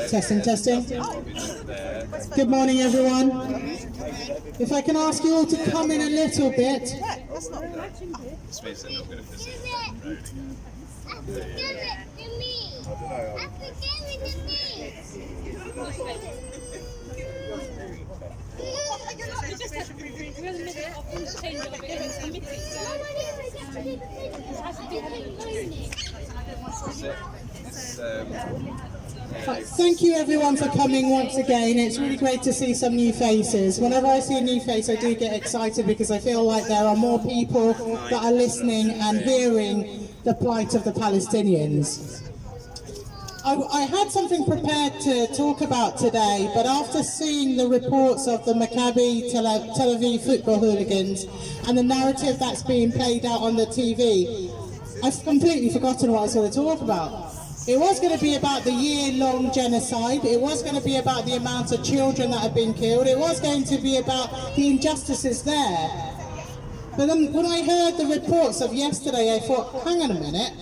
Testing, testing. Good morning, everyone. If I can ask you all to come in a little bit. This means they're not going to visit the road again. Give it to me. Give it to me. Thank you everyone for coming once again. It's really great to see some new faces. Whenever I see a new face I do get excited because I feel like there are more people that are listening and hearing the plight of the Palestinians. I had something prepared to talk about today, but after seeing the reports of the Maccabi Tel Aviv football hooligans and the narrative that's being played out on the TV, I've completely forgotten what I was going to talk about. It was going to be about the year-long genocide. It was going to be about the amount of children that have been killed. It was going to be about the injustices there. But then when I heard the reports of yesterday, I thought, hang on a minute,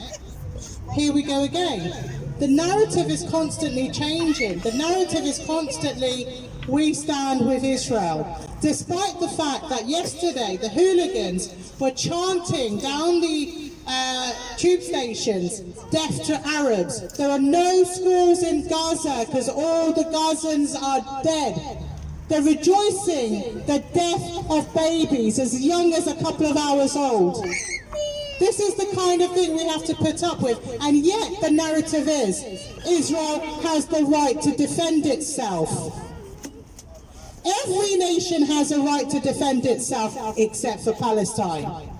here we go again. The narrative is constantly changing. The narrative is constantly, we stand with Israel. Despite the fact that yesterday the hooligans were chanting down the tube stations, death to Arabs. There are no schools in Gaza because all the Gazans are dead. They're rejoicing the death of babies as young as a couple of hours old. This is the kind of thing we have to put up with, and yet the narrative is Israel has the right to defend itself. Every nation has a right to defend itself except for Palestine.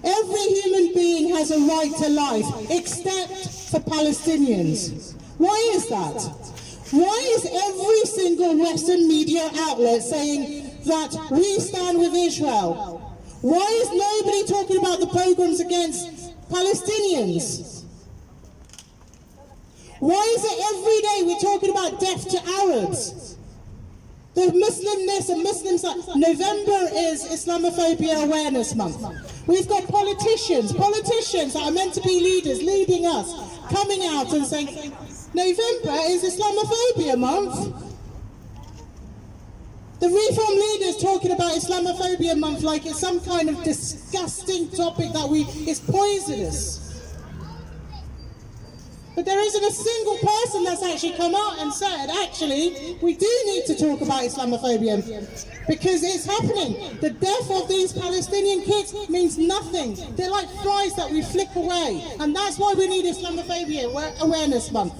Every human being has a right to life except for Palestinians. Why is that? Why is every single Western media outlet saying that we stand with Israel? Why is nobody talking about the pogroms against Palestinians? Why is it every day we're talking about death to Arabs? The Muslim this and Muslims that. November is Islamophobia Awareness Month. We've got politicians that are meant to be leaders, leading us, coming out and saying, November is Islamophobia Month. The Reform leaders talking about Islamophobia Month like it's some kind of disgusting topic that is poisonous. But there isn't a single person that's actually come out and said, actually, we do need to talk about Islamophobia because it's happening. The death of these Palestinian kids means nothing. They're like flies that we flick away. And that's why we need Islamophobia Awareness Month.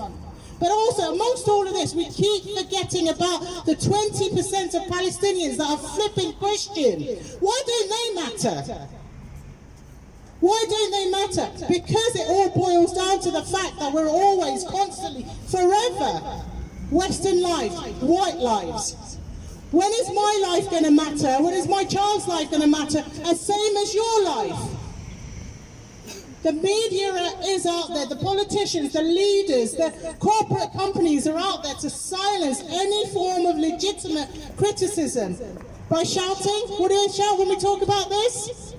But also, amongst all of this, we keep forgetting about the 20% of Palestinians that are flipping Christian. Why don't they matter? Why don't they matter? Because it all boils down to the fact that we're always, constantly, forever, Western life, white lives. When is my life going to matter? When is my child's life going to matter? As same as your life. The media is out there, the politicians, the leaders, the corporate companies are out there to silence any form of legitimate criticism. By shouting, what do they shout when we talk about this?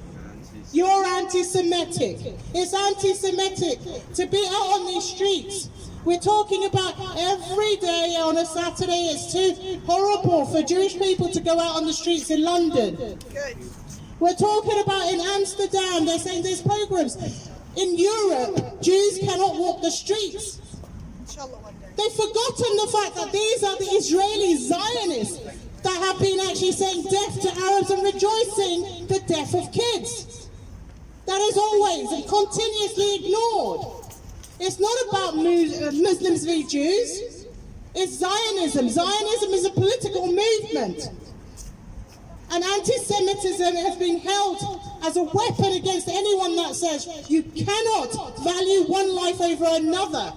You're anti-Semitic. It's anti-Semitic to be out on these streets. We're talking about every day on a Saturday, it's too horrible for Jewish people to go out on the streets in London. We're talking about in Amsterdam, they're saying there's pogroms. In Europe, Jews cannot walk the streets. They've forgotten the fact that these are the Israeli Zionists that have been actually saying death to Arabs and rejoicing the death of kids. That is always and continuously ignored. It's not about Muslims v Jews. It's Zionism. Zionism is a political movement. And anti-Semitism has been held as a weapon against anyone that says you cannot value one life over another.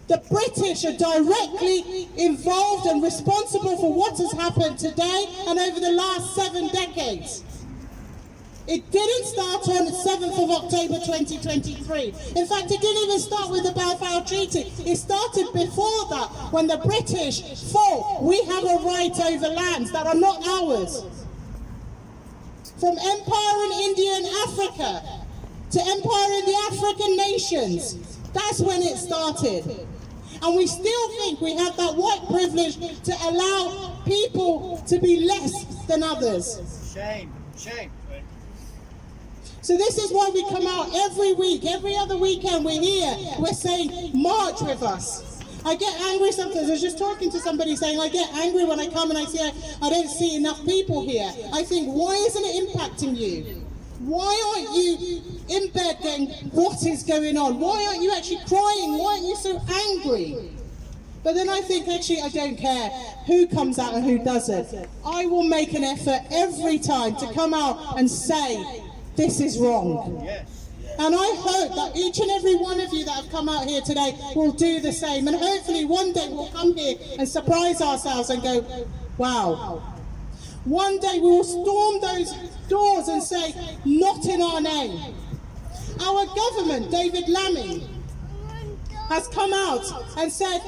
The British are directly involved and responsible for what has happened today and over the last 7 decades. It didn't start on the 7th of October 2023. In fact, it didn't even start with the Balfour Treaty. It started before that, when the British thought we have a right over lands that are not ours. From empire in India and Africa, to empire in the African nations, That's when it started. And we still think we have that white privilege to allow people to be less than others. Shame, shame. So this is why we come out every week, every other weekend we're here, we're saying, march with us. I get angry sometimes. I was just talking to somebody saying I get angry when I come and I see I don't see enough people here. I think, why isn't it impacting you? Why aren't you in bed going, what is going on? Why aren't you actually crying? Why aren't you so angry? But then I think, actually, I don't care who comes out and who doesn't. I will make an effort every time to come out and say, this is wrong. And I hope that each and every one of you that have come out here today will do the same. And hopefully one day we'll come here and surprise ourselves and go, wow. One day we will storm those doors and say, not in our name. Our government, David Lammy, has come out and said,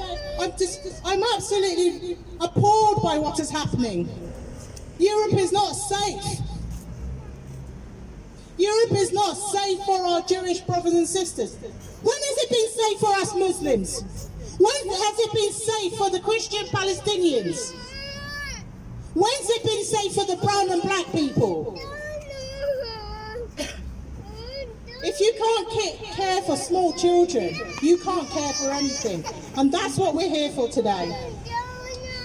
I'm absolutely appalled by what is happening. Europe is not safe. Europe is not safe for our Jewish brothers and sisters. When has it been safe for us Muslims? When has it been safe for the Christian Palestinians? When's it been safe for the brown and black people? If you can't care for small children, you can't care for anything. And that's what we're here for today.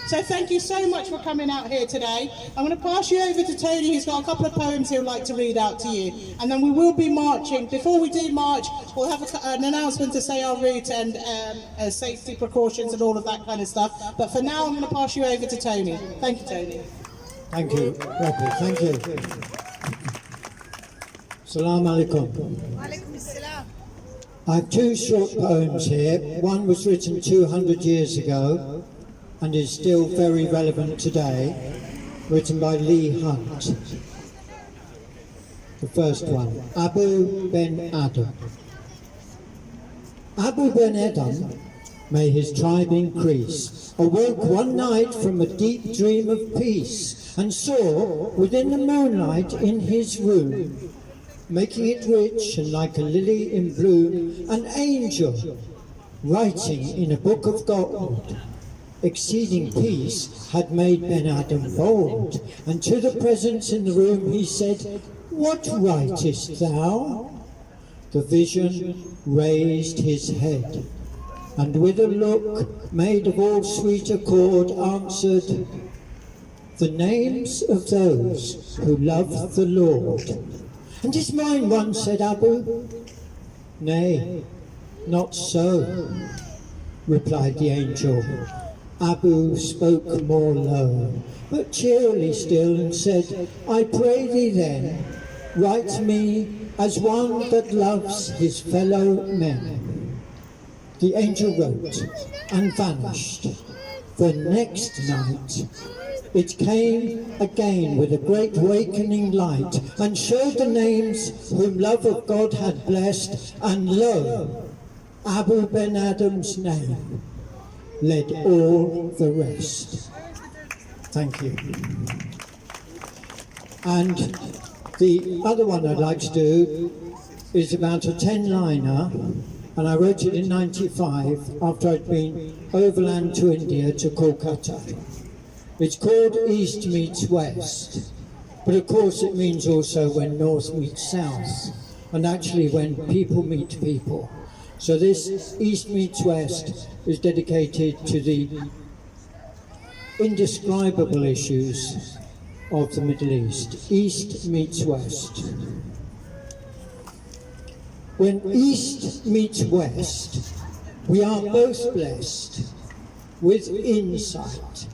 So thank you so much for coming out here today. I'm going to pass you over to Tony, who's got a couple of poems he'll like to read out to you. And then we will be marching. Before we do march, we'll have an announcement to say our route and safety precautions and all of that kind of stuff. But for now, I'm going to pass you over to Tony. Thank you, Tony. Thank you, Robbie. Thank you. Assalamu alaikum. I have two short poems here. One was written 200 years ago and is still very relevant today, written by Leigh Hunt. The first one, Abu Ben Adam. Abu Ben Adam, may his tribe increase, awoke one night from a deep dream of peace and saw within the moonlight in his room, making it rich and like a lily in bloom, an angel writing in a book of gold. Exceeding peace had made Ben Adam bold, and to the presence in the room he said, "What writest thou?" The vision raised his head, and with a look made of all sweet accord answered, "The names of those who love the Lord." "And is mine one?" said Abu. "Nay, not so," replied the angel. Abu spoke more low, but cheerily still, and said, "I pray thee then, write me as one that loves his fellow men." The angel wrote and vanished. The next night it came again with a great wakening light, and showed the names whom love of God had blessed, and lo, Abu Ben Adam's name led all the rest. Thank you. And the other one I'd like to do is about a 10-liner, and I wrote it in '95 after I'd been overland to India to Kolkata. It's called East Meets West, but of course it means also when North meets South, and actually when people meet people. So this East Meets West is dedicated to the indescribable issues of the Middle East. East meets West. When East meets West, we are both blessed with insight.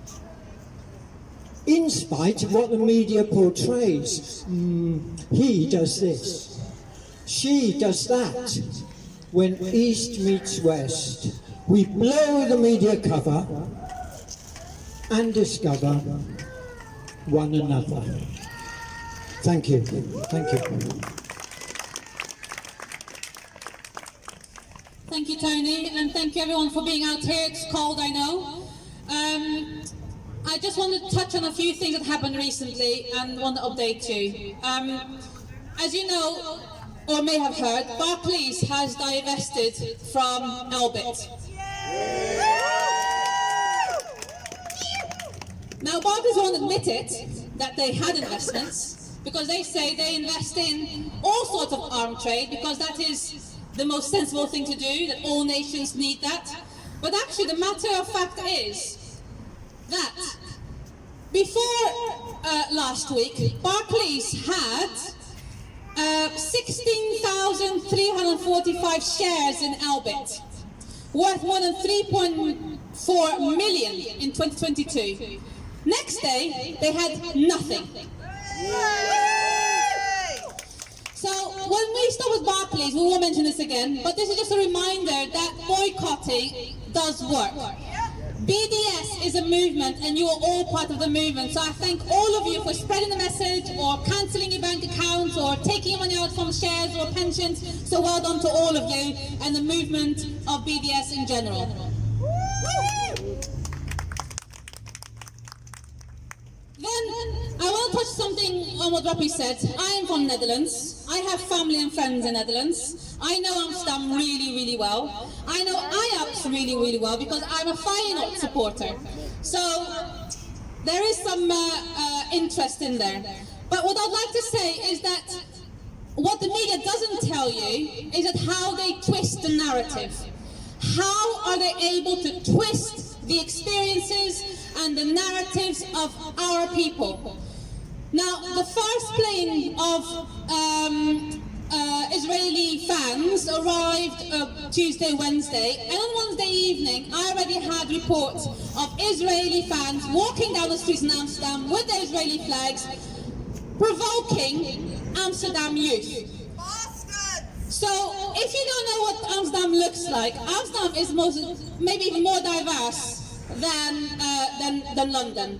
In spite of what the media portrays, he does this, she does that. When East meets West, we blow the media cover and discover one another. Thank you. Thank you. Thank you, Tony, and thank you everyone for being out here. It's cold, I know. I just want to touch on a few things that happened recently and want to update you. As you know, or may have heard, Barclays has divested from Elbit. Now, Barclays won't admit it, that they had investments, because they say they invest in all sorts of arms trade, because that is the most sensible thing to do, that all nations need that. But actually, the matter of fact is that before last week, Barclays had 16,345 shares in Elbit, worth more than 3.4 million in 2022. Next day, they had nothing. So when we start with Barclays, we won't mention this again, but this is just a reminder that boycotting does work. BDS is a movement, and you are all part of the movement. So I thank all of you for spreading the message, or cancelling your bank accounts, or taking money out from shares or pensions. So well done to all of you and the movement of BDS in general. Then I want to touch something on what Rappy said. I am from Netherlands. I have family and friends in Netherlands. I know Amsterdam really, really well. I know Ajax really, really well because I'm a Feyenoord supporter. So there is some interest in there. But what I'd like to say is that what the media doesn't tell you is that how they twist the narrative. How are they able to twist the experiences and the narratives of our people? Now, the first plane of Israeli fans arrived Tuesday, Wednesday, and on Wednesday evening I already had reports of Israeli fans walking down the streets in Amsterdam with their Israeli flags, provoking Amsterdam youth. So, if you don't know what Amsterdam looks like, Amsterdam is maybe even more diverse than London.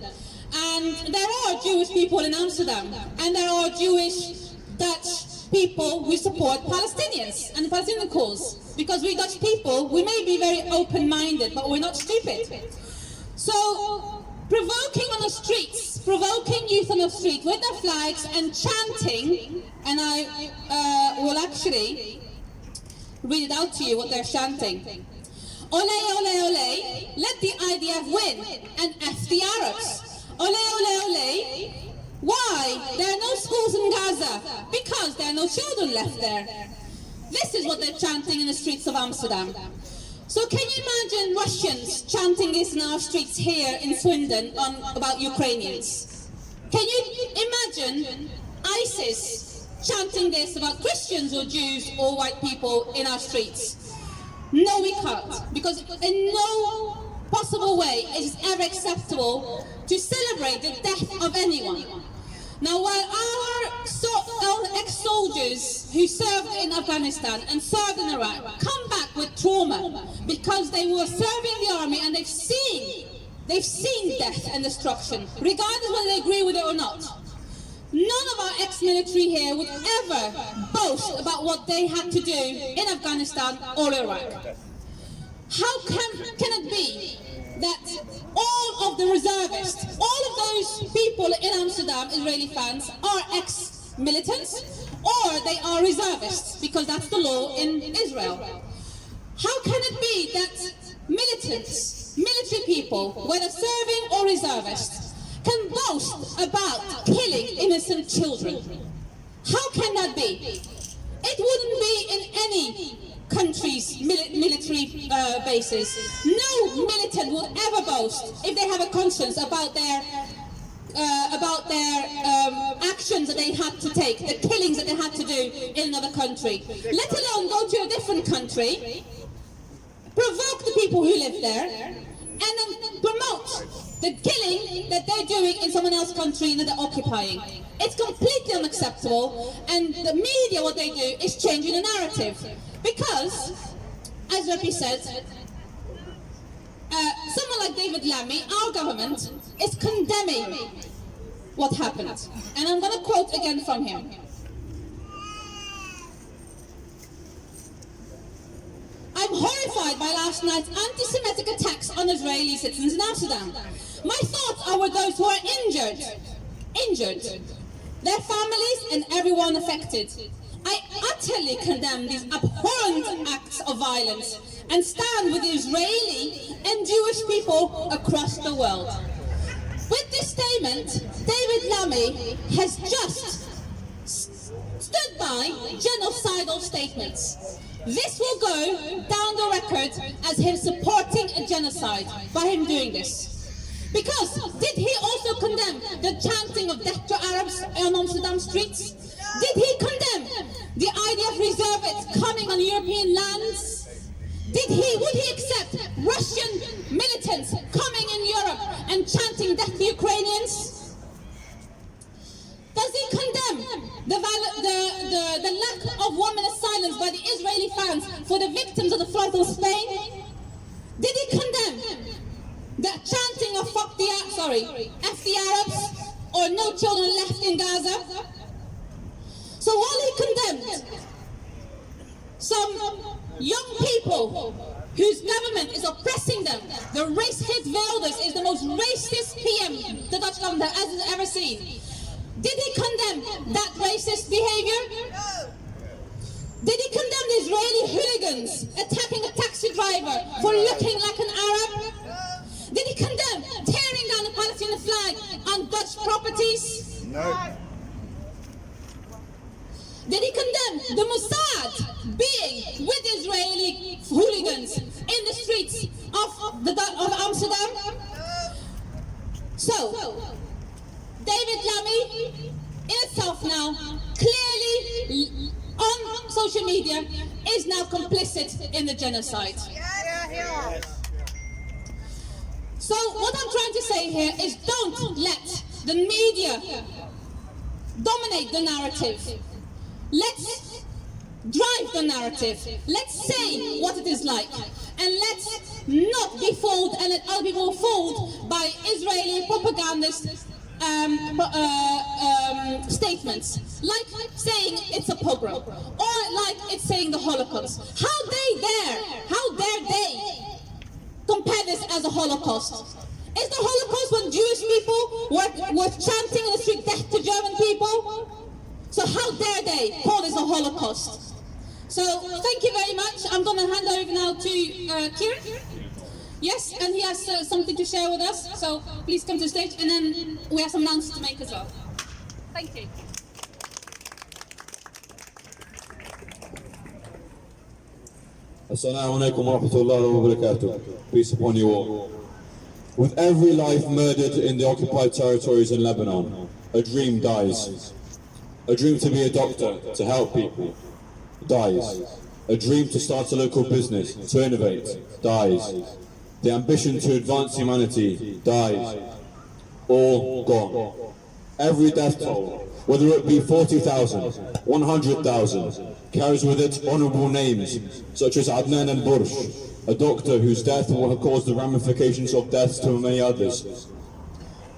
And there are Jewish people in Amsterdam, and there are Jewish Dutch people who support Palestinians and the Palestinian cause. Because we Dutch people, we may be very open-minded, but we're not stupid. So, provoking on the streets, provoking youth on the street with their flags and chanting, and I will actually read it out to you what they're chanting. Ole, ole, ole, let the IDF win and F the Arabs. Ole, ole, ole, why? There are no schools in Gaza, because there are no children left there. This is what they're chanting in the streets of Amsterdam. So can you imagine Russians chanting this in our streets here in Swindon about Ukrainians? Can you imagine ISIS chanting this about Christians or Jews or white people in our streets? No, we can't, because in no possible way is it ever acceptable to celebrate the death of anyone. Now, while our ex-soldiers who served in Afghanistan and served in Iraq come back with trauma because they were serving the army and they've seen death and destruction, regardless whether they agree with it or not. None of our ex-military here would ever boast about what they had to do in Afghanistan or Iraq. How can it be that all of the reservists, all of those people in Amsterdam, Israeli fans, are ex-militants, or they are reservists, because that's the law in Israel? How can it be that militants, military people, whether serving or reservists, can boast about killing innocent children? How can that be? It wouldn't be in any country's military bases. No militant will ever boast, if they have a conscience, about their actions that they had to take, the killings that they had to do in another country. Let alone go to a different country, provoke the people who live there, and then promote the killing that they're doing in someone else's country that they're occupying. It's completely unacceptable, and the media, what they do is changing the narrative. Because, as Rappy said, someone like David Lammy, our government, is condemning what happened. And I'm going to quote again from him. I'm horrified by last night's anti-Semitic attacks on Israeli citizens in Amsterdam. My thoughts are with those who are injured, their families and everyone affected. I utterly condemn these abhorrent acts of violence and stand with the Israeli and Jewish people across the world. With this statement, David Lammy has just stood by genocidal statements. This will go down the record as him supporting a genocide by him doing this. Because did he also condemn the chanting of death to Arabs on Amsterdam streets? Did he condemn the idea of reservists coming on European lands? Would he accept Russian militants coming in Europe and chanting death to Ukrainians? Does he condemn the lack of 1 minute silence by the Israeli fans for the victims of the flood of Spain? Did he condemn the chanting of F the Arabs or no children left in Gaza? So while he condemned some young people whose government is oppressing them, the race-hate Wilders is the most racist PM the Dutch government has ever seen. Did he condemn that racist behavior? No. Did he condemn the Israeli hooligans attacking a taxi driver for looking like an Arab? No. Did he condemn tearing down the Palestinian flag on Dutch properties? No. Did he condemn the Mossad being with Israeli hooligans in the streets of Amsterdam? So, David Lammy, in itself now, clearly on social media, is now complicit in the genocide. So what I'm trying to say here is don't let the media dominate the narrative. Let's drive the narrative. Let's say what it is like. And let's not be fooled and let other people be fooled by Israeli propagandist statements, like saying it's a pogrom, or like it's saying the Holocaust. How dare they compare this as a Holocaust? Is the Holocaust when Jewish people were chanting in the street death to German people? So how dare they call this a Holocaust? So thank you very much. I'm going to hand over now to Kieran. Yes, and he has something to share with us, so please come to the stage, and then we have some announcements to make as well. Thank you. Assalamu alaikum wa rahmatullahi wa barakatuh. Peace upon you all. With every life murdered in the occupied territories in Lebanon, a dream dies. A dream to be a doctor, to help people, dies. A dream to start a local business, to innovate, dies. The ambition to advance humanity dies. All gone. Every death toll, whether it be 40,000, 100,000, carries with it honourable names, such as Adnan al-Bursh, a doctor whose death will have caused the ramifications of deaths to many others.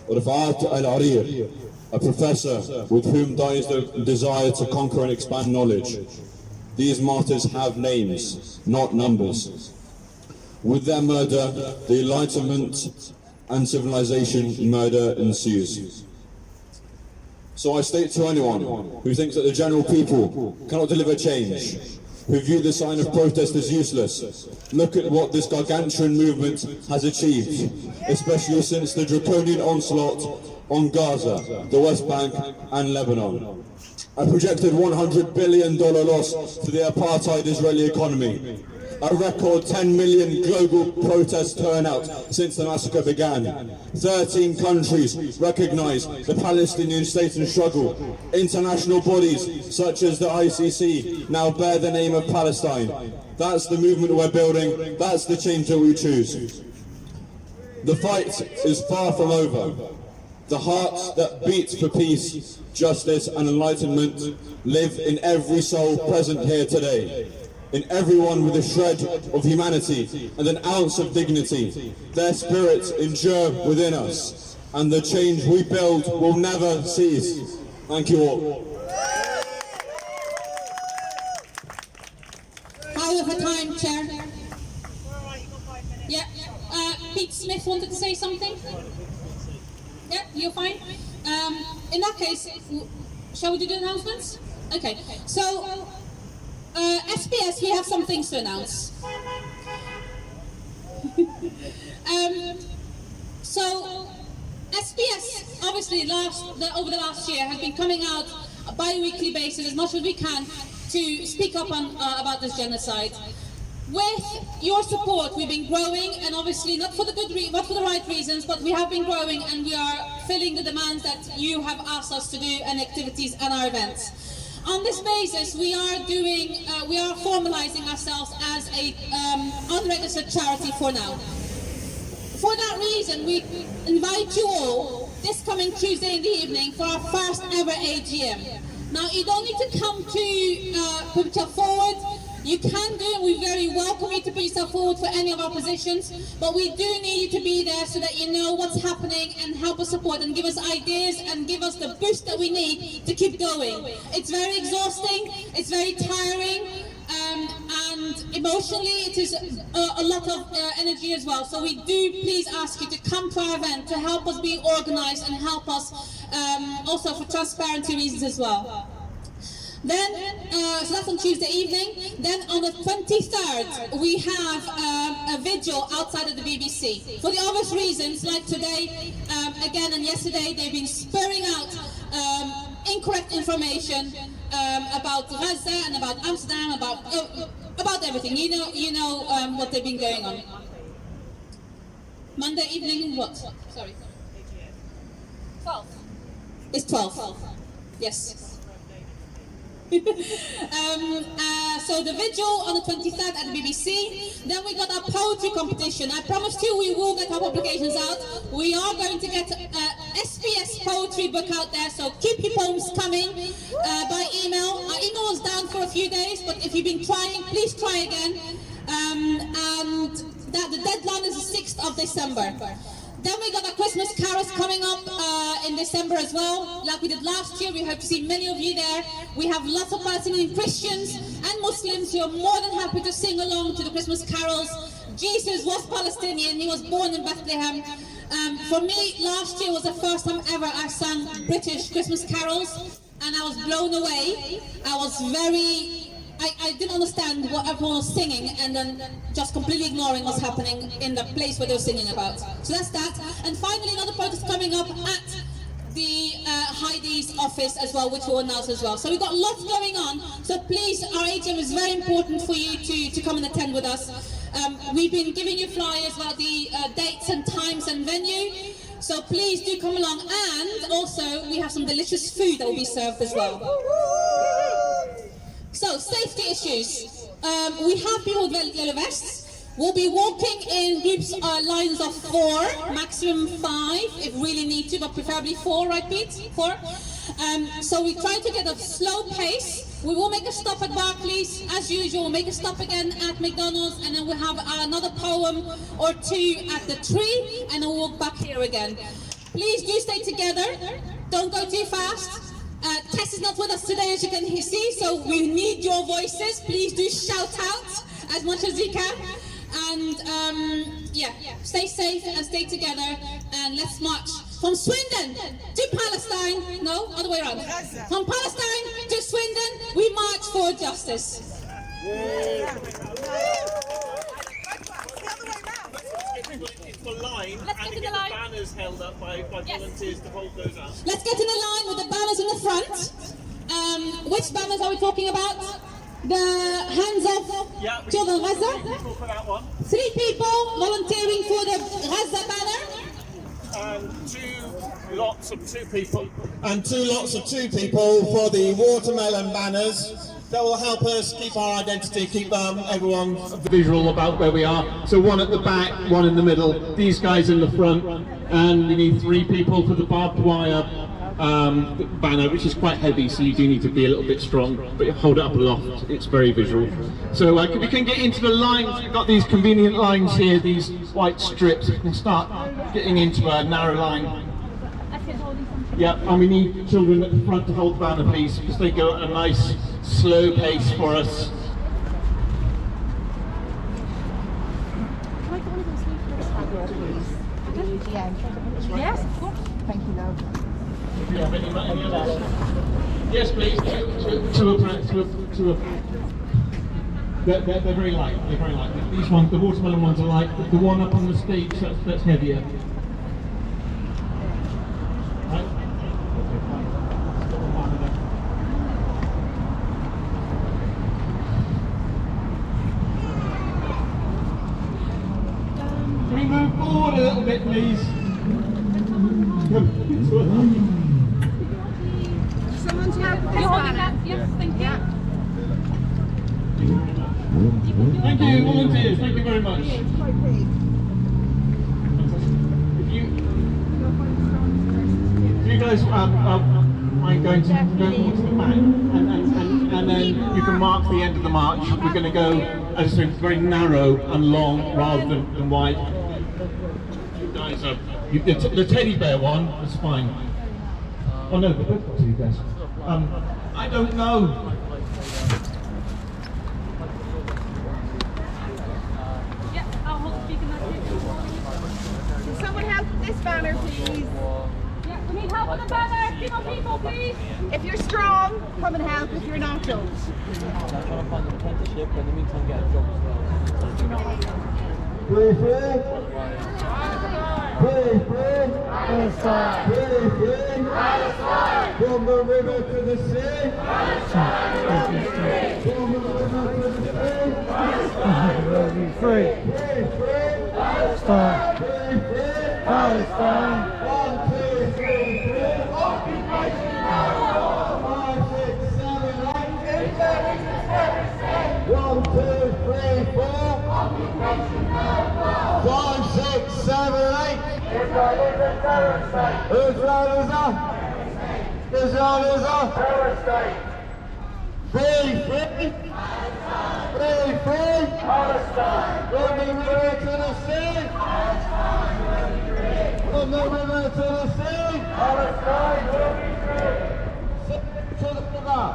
Rafa'at al-Arir, a professor with whom dies the desire to conquer and expand knowledge. These martyrs have names, not numbers. With their murder, the Enlightenment and civilization murder ensues. So I state to anyone who thinks that the general people cannot deliver change, who view the sign of protest as useless, look at what this gargantuan movement has achieved, especially since the draconian onslaught on Gaza, the West Bank and Lebanon. A projected $100 billion loss to the apartheid Israeli economy. A record 10 million global protest turnout since the massacre began. 13 countries recognize the Palestinian state and struggle. International bodies such as the ICC now bear the name of Palestine. That's the movement we're building. That's the change that we choose. The fight is far from over. The heart that beats for peace, justice and enlightenment live in every soul present here today. In everyone with a shred of humanity and an ounce of dignity. Their spirits endure within us, and the change we build will never cease. Thank you all. How of a time, Chair? Yeah. Pete Smith wanted to say something? Yeah, you're fine. In that case, shall we do the announcements? Okay, so SPS, we have some things to announce. So SPS, obviously, over the last year, has been coming out on a bi-weekly basis as much as we can to speak up on, about this genocide. With your support, we've been growing, and obviously not for the right reasons, but we have been growing, and we are filling the demands that you have asked us to do and activities and our events. On this basis, we are formalizing ourselves as a unregistered charity for now. For that reason, we invite you all this coming Tuesday in the evening for our first ever AGM. Now, you don't need to come to put yourself forward. You can do it. We very welcome you to put yourself forward for any of our positions, but we do need you to be there so that you know what's happening and help us support and give us ideas and give us the boost that we need to keep going. It's very exhausting, it's very tiring, and emotionally it is a lot of energy as well. So we do please ask you to come to our event to help us be organized and help us also for transparency reasons as well. Then, so that's on Tuesday evening. Then on the 23rd, we have a vigil outside of the BBC. For the obvious reasons, like today, again, and yesterday, they've been spurring out incorrect information about Gaza and about Amsterdam, about everything. You know what they've been going on. Monday evening, what? Sorry. 12. It's 12. Yes. So the vigil on the 23rd at the BBC. Then we got our poetry competition. I promised you we will get our publications out. We are going to get SPS poetry book out there, so keep your poems coming by email. Our email was down for a few days, but if you've been trying, please try again. And the deadline is the 6th of December. Then we got our Christmas carols coming up in December as well, like we did last year. We hope to see many of you there. We have lots of Palestinian Christians and Muslims who are more than happy to sing along to the Christmas carols. Jesus was Palestinian, he was born in Bethlehem. For me, last year was the first time ever I sang British Christmas carols, and I was blown away. I didn't understand what everyone was singing, and then just completely ignoring what's happening in the place where they were singing about. So that's that. And finally, another protest coming up at the Heidi's office as well, which we'll announce as well. So we've got lots going on. So please, our AGM is very important for you to come and attend with us. We've been giving you flyers about the dates and times and venue. So please do come along. And also, we have some delicious food that will be served as well. So, safety issues. We have people with yellow vests. We'll be walking in groups, lines of 4, maximum 5 if really need to, but preferably 4, right Pete? 4. So we try to get a slow pace. We will make a stop at Barclays, as usual. We'll make a stop again at McDonald's, and then we'll have another poem or 2 at the tree, and then we'll walk back here again. Please do stay together. Don't go too fast. Tess is not with us today, as you can see, so we need your voices. Please do shout out as much as you can. And yeah, stay safe and stay together, and let's march from Swindon to Palestine. No, other way around. From Palestine to Swindon, we march for justice. The line, Let's get in the line. Banners held up by volunteers to hold those up. Let's get in the line with the banners in the front. Which banners are we talking about? The hands of children Gaza? For that one. 3 people volunteering for the Gaza banner. And 2 lots of 2 people. And 2 lots of 2 people for the watermelon banners. That will help us keep our identity, keep everyone visual about where we are. So 1 at the back, 1 in the middle, these guys in the front, and we need 3 people for the barbed wire banner, which is quite heavy, so you do need to be a little bit strong, but you hold it up aloft, it's very visual. So we can get into the lines. We've got these convenient lines here, these white strips. We can start getting into a narrow line. Yeah, and we need children at the front to hold the banner, please, because they go at a nice slow pace for us. Yes, of course. Thank you, love. If you have any others. Yes, please. They're very light. They're very light. These ones, the watermelon ones are light. The one up on the stage, that's heavier. Right? Can we move forward a little bit, please? Someone's help with this You're holding banner. that? Yes, thank you. Thank you, volunteers. Thank you very much. If you guys mind going towards the back, and then you can mark the end of the march. We're going to go, as I said, very narrow and long rather than wide. You guys are the teddy bear one. That's fine. Oh no, they've both got teddy bears. I don't know. Can someone help with this banner, please? Yeah, we need help with the banner. Come on, people, please. If you're strong, come and help. If you're not, don't. I'm trying to find an apprenticeship, but in the meantime get a job as well. From the river to the sea. From the river to the sea. Free. Palestine. Palestine. 1, 2, 3, 4. Occupation now. 5, 6, 7, 8. 1, 2, 3, 4. Occupation now. 5, 6, 7, 8. Israel is a terror state. Israel is a terror state. Free. Palestine. From the river to the sea. From the river to the sea. Palestine will be free. To the river.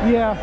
Yeah.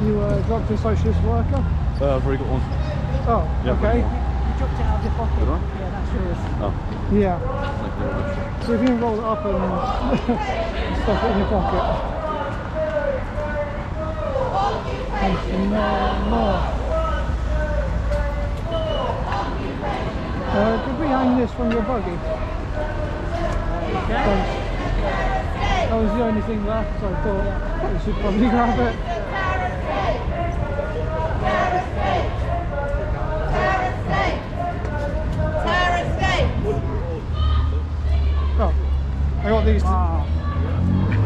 You dropped a socialist worker? I've already got one. Oh, Yeah, okay. You dropped it out of your pocket. Did I? Yeah, that's yours. Oh, Yeah. thank you very much. So if you can roll it up and stuff it in your pocket. And more. Could we hang this from your buggy? Thanks. That was the only thing left, so I thought we should probably grab it. Oh, I got these. Wow.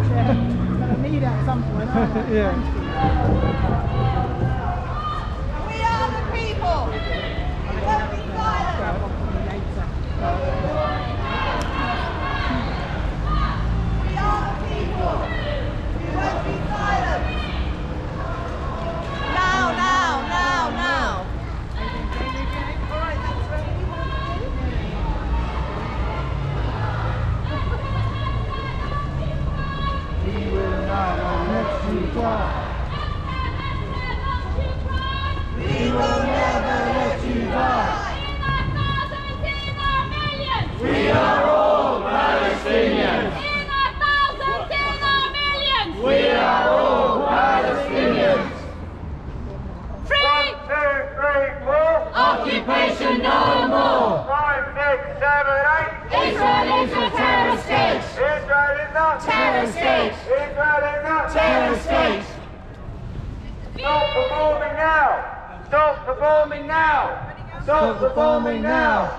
Gonna need it at some point, aren't I? Yeah. We are the people. We won't be silent. We are the people. We won't be silent. Now. All right, that's ready. We will not let you die. We will never let you die. We are all Palestinians. We are all Palestinians. Free! 1, 2, 3, 4. Occupation no more! 5, 6, 7, 8. Israel is a terrorist state! the bombing now! Stop the bombing now! Stop the bombing now!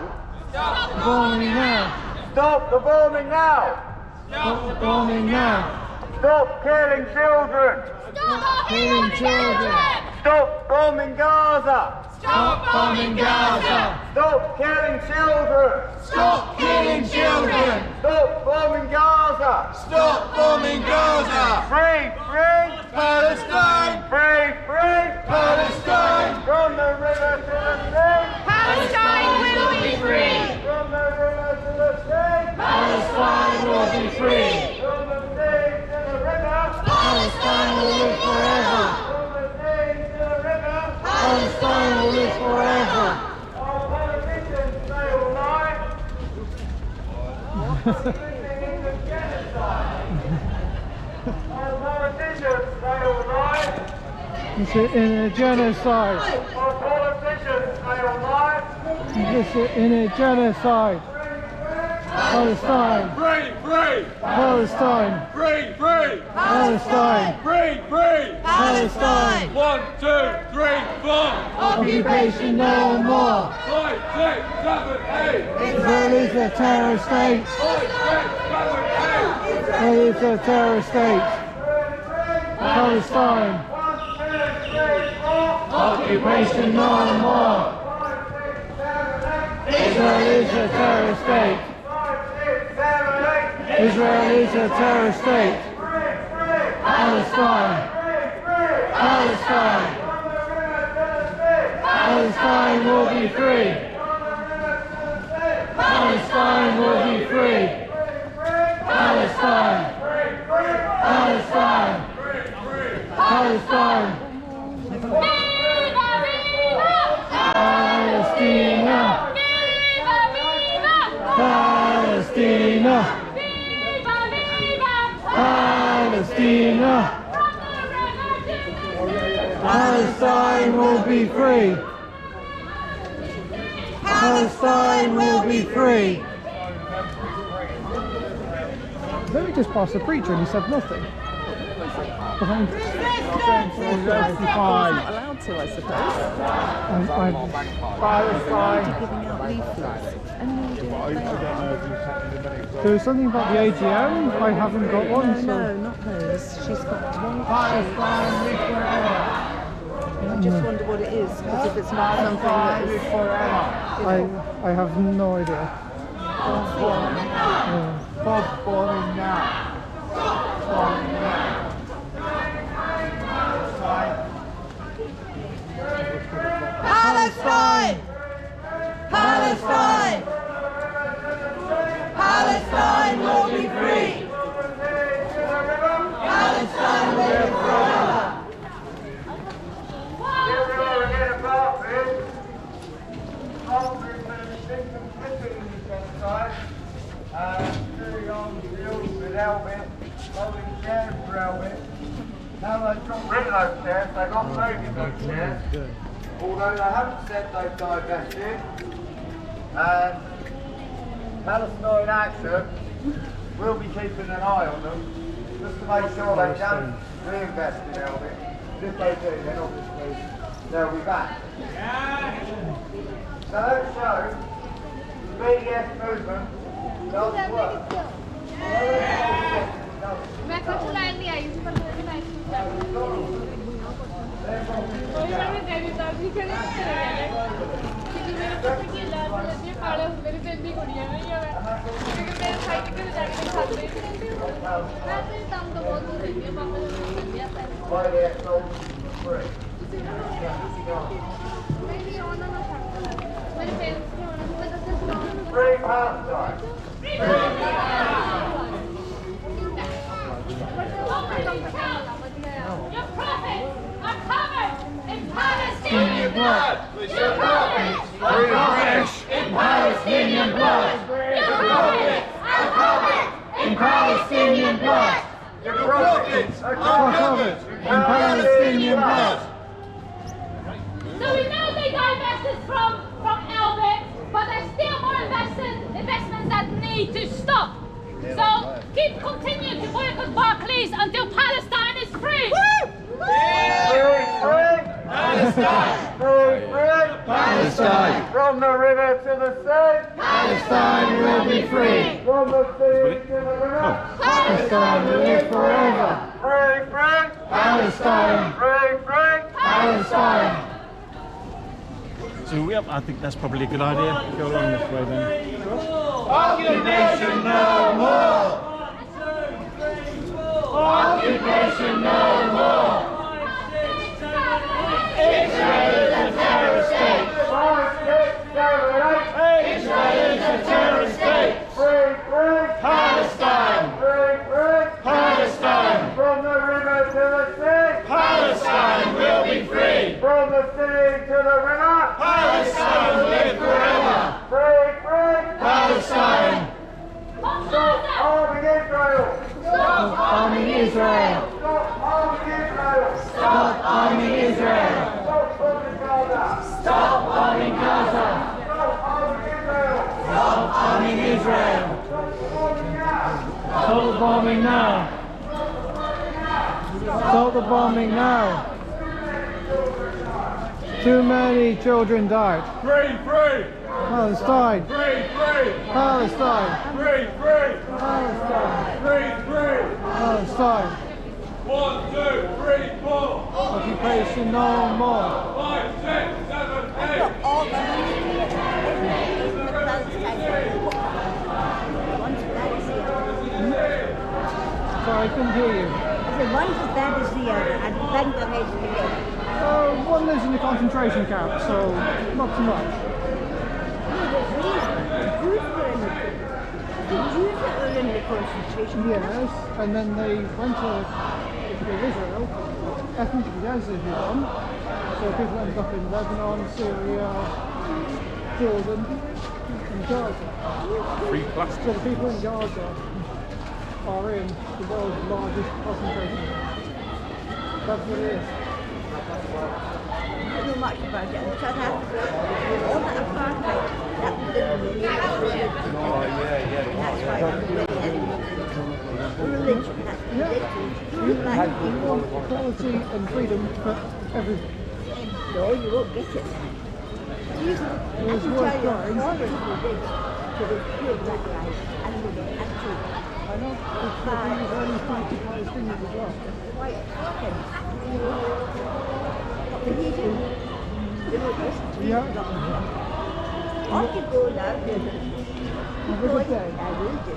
Stop the bombing now! Stop the bombing now! Stop the bombing now! Stop killing children! Stop Killing children! Stop bombing Gaza! Stop bombing Gaza! Stop killing children! Stop killing children! Stop bombing Gaza! Stop bombing Gaza! Free, free Palestine! Free, free Palestine! From the river to the sea! Palestine will be free! From the river to the sea! Palestine will be free! From the sea to the river! Palestine will live forever! From the sea to the river! Palestine will live forever! Our politicians say all night. Living in genocide. Our politicians say all night. It's in a genocide! Our politicians say all night. It's in a genocide! Palestine! Free, free, Palestine! free, free, Palestine! free, free. Palestine! 1, 2, 3, 4. Occupation no more! 5, 6, 7, 8. Israel is a terrorist state! 5, 6, 7, 8. Israel is a terrorist state! Palestine! Occupation no more! Israel is a terrorist state! Israel is a terrorist state! Palestine! Palestine! Palestine will be free! Palestine will be free! Palestine! Palestine! Palestine! Palestina! Palestina! Palestina! Palestine will be free! Palestine will be free! Then we just passed the preacher and he said nothing. Behind allowed to, I suppose. Palestine. Giving out leaflets. There was something about the AGM. I haven't got one. So. No, not those. She's got one. Palestine I just wonder what it is, because if it's not something that is I have no idea. Stop bombing now! Stop bombing now! Palestine! Palestine! Palestine will be free! Palestine will live forever! Now they've got rid of those chairs, they've got moving those chairs. Although they haven't said they've divested. And Palestine Action will be keeping an eye on them, just to make sure they don't reinvest in Elvin. If they do, then obviously they'll be back. So that shows the BDS movement does work. मैं कुछ line नहीं आई पर मेरी line कोई भी देवी दादी खड़े क्योंकि मेरे पति की लाल लगी है काले मेरी बेबी कुड़ियां नहीं है क्योंकि मेरे साइड पे जाके खाते हैं मैं तो काम तो बहुत दूर है पापा ने दिया था मेरी ऑन ना मेरे पेरेंट्स को मैं तो Free Palestine! Free Palestine! Your prophets are covered in Palestinian blood. Your prophets are covered in Palestinian blood. Your prophets are covered in Palestinian blood. Your prophets are covered in Palestinian blood. So we know they divested from Elbit, but there's still more investments that need to stop. So keep continuing to boycott Barclays until Palestine is free. Free! Palestine! Free, free! Palestine! From the river to the sea! Palestine will be free! From the sea to the river! Palestine will live forever! Free, free! Palestine! Free, free! Palestine! So I think that's probably a good idea. Go along this way then. Occupation no more! Occupation no more! Israel is a terrorist state! Israel is a terrorist state! Free, free! Palestine! Free, free! Palestine! From the river to the sea! Palestine will be free! From the sea to the river! Palestine will live forever! Free, free! Palestine! Stop arming Israel! Stop arming Israel! Stop arming Israel! Stop arming Israel! Stop bombing Gaza! Stop bombing Gaza! Stop arming Israel! Stop bombing now! Stop the bombing now! Too many children died. Free, free! Palestine! Free, free! Palestine! Free, free! Palestine! Free, free! Palestine! 1, 2, 3, 4! Occupation no more! 5, 6, 7, 8! Sorry, I couldn't hear you. I said one's as bad as the other. I banged their heads together. One lives in a concentration camp, so not so much. The Jews were in the concentration camp. Yes, and then they went to Israel, ethnic cleansing is one. So people ended up in Lebanon, Syria, Jordan, and Gaza. Free plastic. So the people in Gaza are in the world's largest concentration camp. That's what it is. I don't know much about it. In South Africa, all that apartheid, that was the that's why I'm religion, that's religion. Black You want equality and freedom for everyone. No, you won't get it. You can tell your horrors with this, to the pure black guys, and with the actual. I know, it's only fighting Palestinians as well. White Africans. What can you do? They won't listen to you. Off you go now. Have a good day. I will do.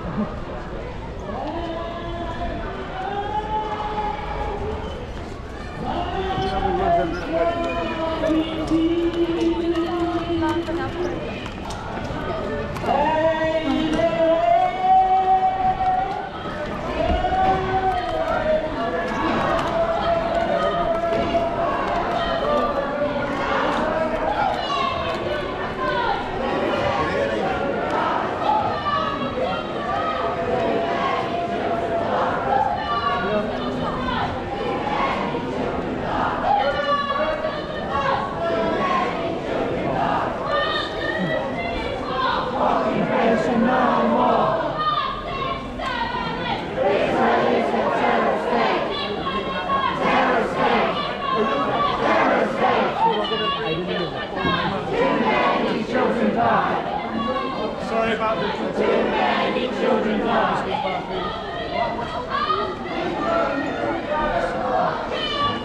Sorry about the too many children died.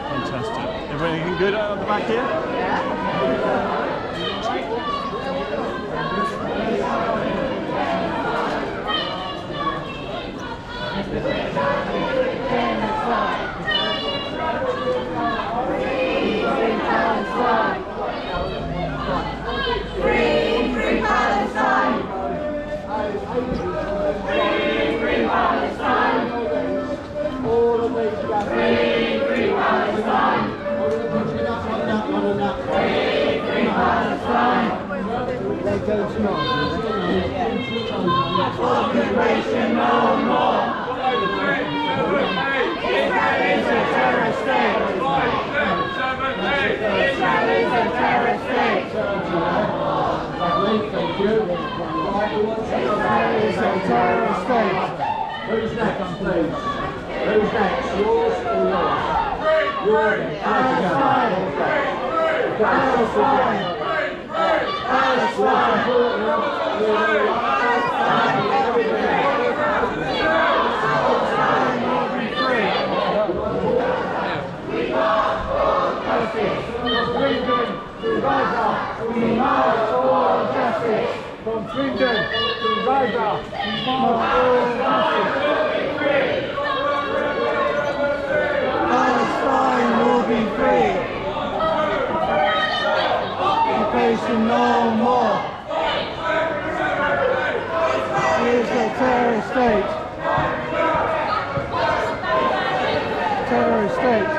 Fantastic. Everything good out the back here? Free, free Palestine! Free, free Palestine! Free, free Palestine! Free, free Palestine! They go smart. Occupation no more! Israel is a terrorist state! Israel is a terrorist state! Israel is a terrorist state. Who's next, please? Who's next? Yours or yours? Yours. From Swindon to Gaza, we march for justice. Palestine will be free. Occupation no more. Here's the terrorist state. Terrorist state.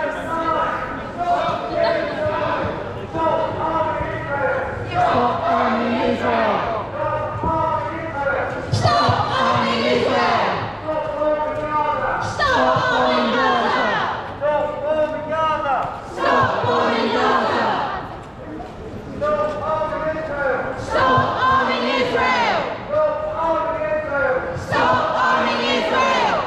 Stop arming Israel. Stop arming Israel. Stop bombing Gaza. Stop bombing Gaza. Stop bombing Gaza. Stop arming Israel. Stop arming Israel. Stop arming Israel.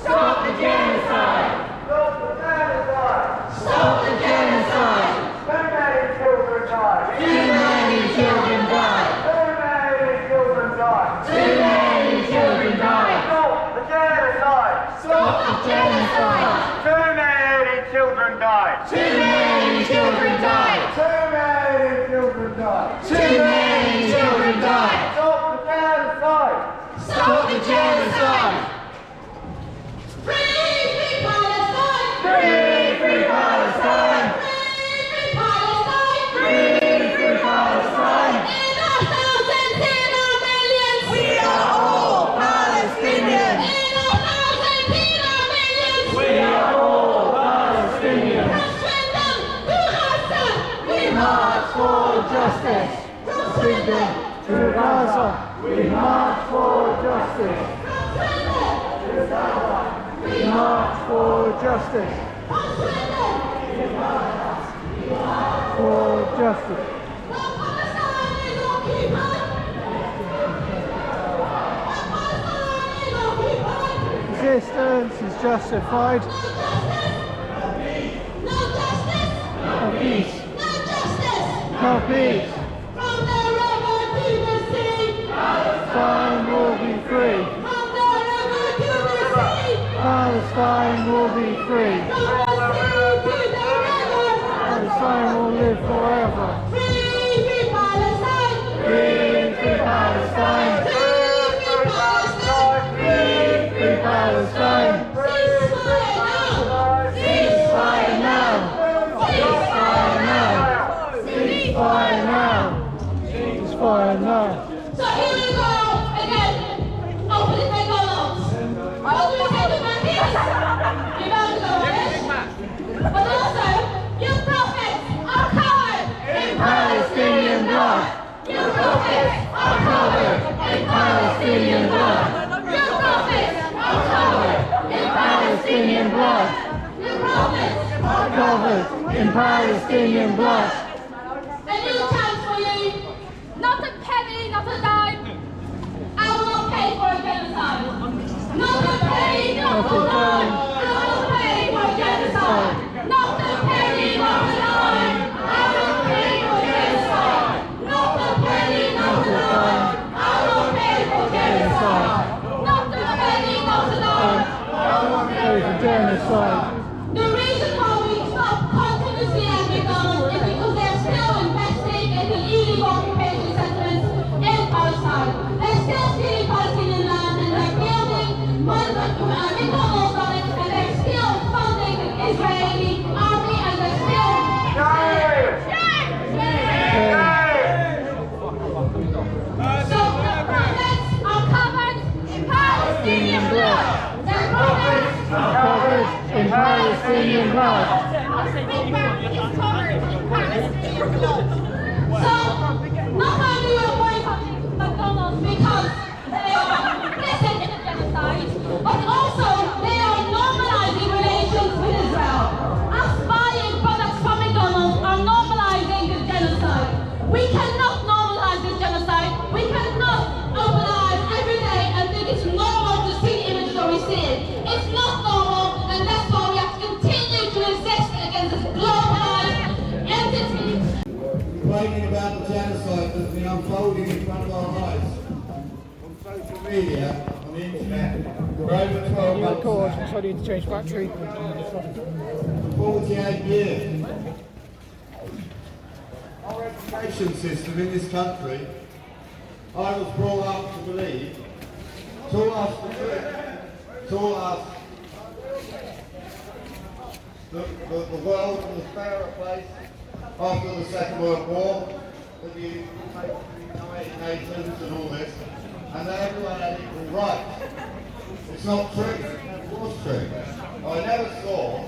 Stop the genocide. Stop the genocide. Stop the genocide. Too many children died. Too many children died. Too many children died. Too many children died. Stop the genocide. Stop the genocide. Too many children died. Too many children died. Too many children died. Too many children died. Stop the genocide. Stop the genocide. Free, free Palestine. Free, free Palestine. Free, free Palestine. Free, free Palestine. In our thousands, in our millions. We are all Palestinians. In our thousands, in our millions. We are all Palestinians. From Swindon to Gaza. We march for justice. From Swindon to Gaza. We march for justice. We march for justice. For justice. Resistance is justified. No peace. No peace. From the river to the sea. Palestine will be free. From the river to the sea. Palestine will be free. From the sea to the river. Palestine will live forever. Free, free Palestine. Free, free Palestine. Free, free Palestine. Free Palestine. Ceasefire now. Ceasefire now. Ceasefire now. Ceasefire now. So here we go again. Open it back on. What do you say to my kids? You're about to go on. But also, you prophets are covered In Palestinian blood. You prophets are covered In Palestinian blood. You prophets are covered In Palestinian blood. You prophets are Covered in Palestinian blood. A new chance for you. Not a penny, not a dime. I will not pay for a genocide. Not a penny, not a dime. I will pay for genocide. Not a penny, not a dime. I will pay for genocide. Not a penny, not a dime. I will pay for genocide. Not a penny, not a dime. There is a genocide. The reason why we stop continuously having guns is because they genocide that's been unfolding in front of our eyes on social media, on the internet, for over 12 months now. So I need to change battery. For 48 years. Our education system in this country, I was brought up to believe, taught us the truth, taught us that the world was a fairer place after the Second World War, with the United Nations and all this, and that everyone had equal rights. It's not true. It was true. I never saw,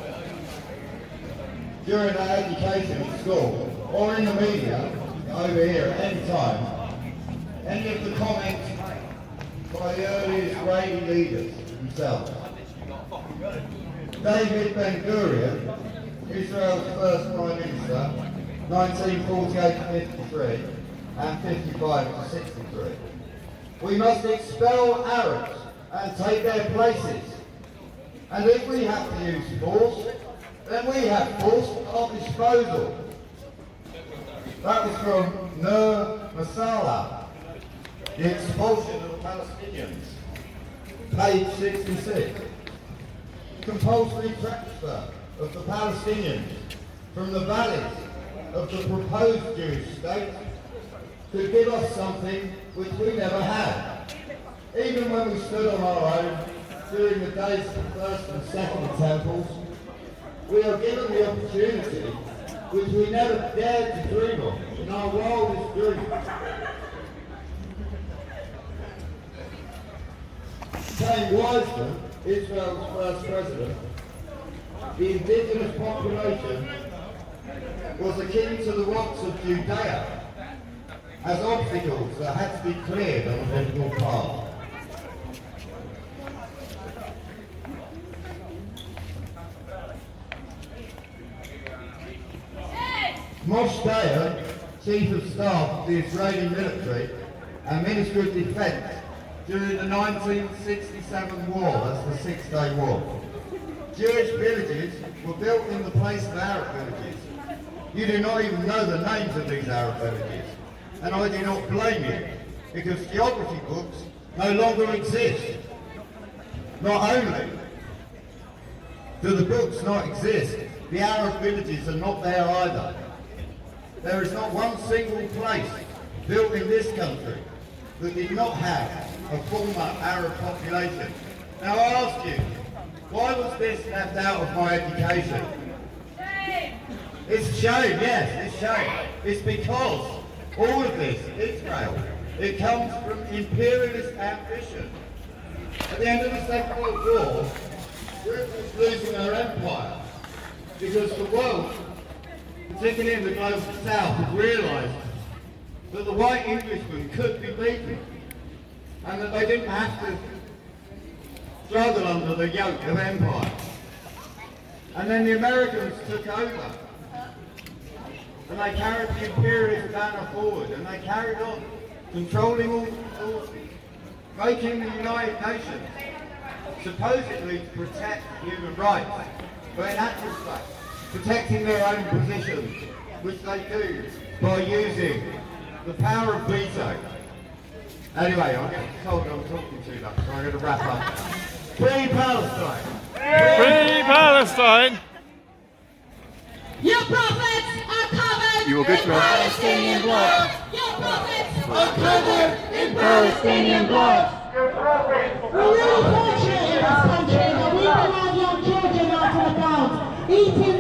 during our education at school, or in the media, over here at any time, any of the comments by the early Israeli leaders themselves. David Ben-Gurion, Israel's first Prime Minister, 1948 to 53 and 55 to 63. We must expel Arabs and take their places. And if we have to use force, then we have force at our disposal. That was from Nur Masala, the expulsion of the Palestinians, page 66. Compulsory transfer of the Palestinians from the valleys of the proposed Jewish state could give us something which we never had. Even when we stood on our own during the days of the First and Second Temples, we are given the opportunity which we never dared to dream of in our wildest dreams. James Wiseman, Israel's first president, the indigenous population was akin to the rocks of Judea as obstacles that had to be cleared on a difficult path. Moshe Dayan, Chief of Staff of the Israeli military and Minister of Defence during the 1967 war, that's the Six-Day War. Jewish villages were built in the place of Arab villages. You do not even know the names of these Arab villages, and I do not blame you, because geography books no longer exist. Not only do the books not exist, the Arab villages are not there either. There is not one single place built in this country that did not have a former Arab population. Now I ask you, why was this left out of my education? Shame. It's a shame, yes, it's shame. It's because all of this, Israel, it comes from imperialist ambition. At the end of the Second World War, Britain was losing her empire because the world, particularly in the global south, had realised that the white Englishmen could be beaten and that they didn't have to struggle under the yoke of empire. And then the Americans took over and they carried the imperialist banner forward and they carried on controlling all the resources, making the United Nations supposedly to protect human rights, but in actual fact protecting their own positions, which they do by using the power of veto. Anyway, I'm getting told I'm talking too much, so I'm going to wrap up. Free Palestine! Free Palestine! Your prophets are covered You were good, in man. Palestinian blood. Your prophets are covered in Palestinian blood. Your prophets! We're really fortunate in this country that we can have young children out and about, eating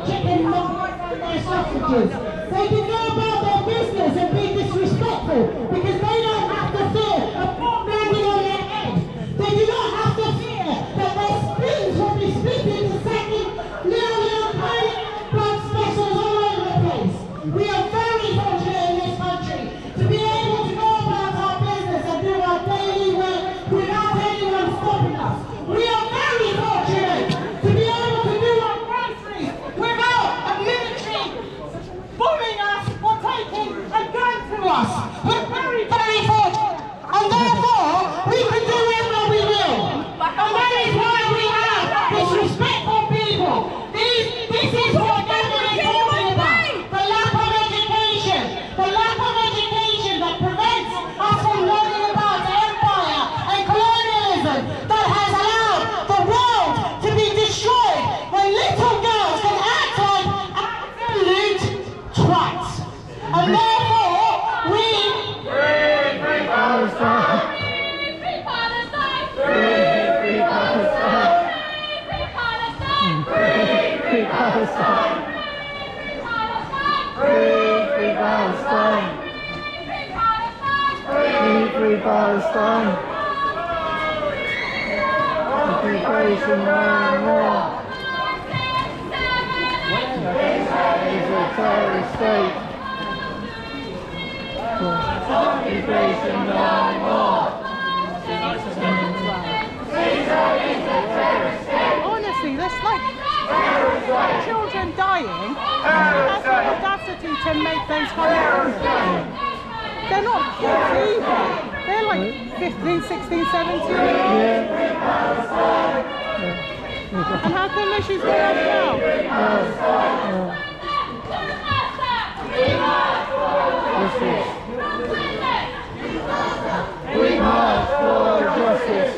chicken nuggets and their sausages. They can go about their business and be disrespectful because they don't have to fear a bomb landing on their head. They do not have to fear that their spoons will be split into second little tiny blood specials all over the place. We are very fortunate in this country to be able to go about our business and do our daily work without anyone stopping us. We are very fortunate to be able to do our groceries without a military bullying us or taking a gun to us. We're very, very fortunate. And therefore, we can do whatever we will. And that is why we have this respect for people. This is what everyone is talking about. The lack of education. The lack of free Palestine. Occupation no more. It's a terrorist state. Occupation no more. Honestly, that's like children dying. That's the audacity to make those kind of comments. They're not kids either. They're like 15, 16, 17. And how come this is going on now? We march for justice.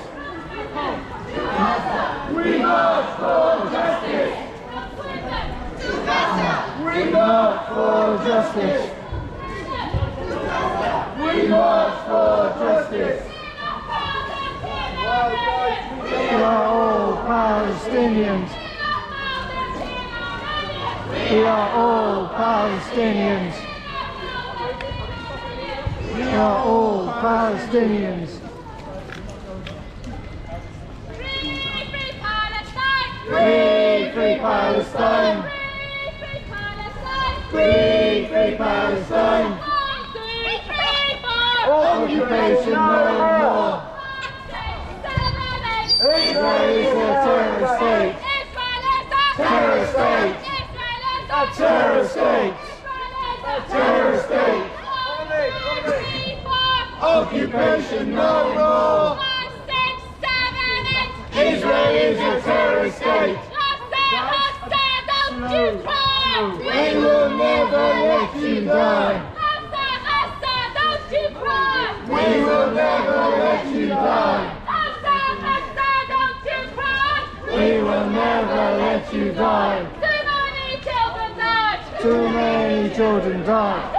We march for justice. We march for justice. We march for justice. We are all Palestinians. We are all Palestinians. We are all Palestinians. Free, free Palestine. Free, free Palestine. Occupation no more. Israel is a terrorist state. Terrorist state. Terrorist state. Terrorist state. Occupation no more. Israel is a terrorist state. We will never let you die. We will never let you die. We will never let you die. Too many children died.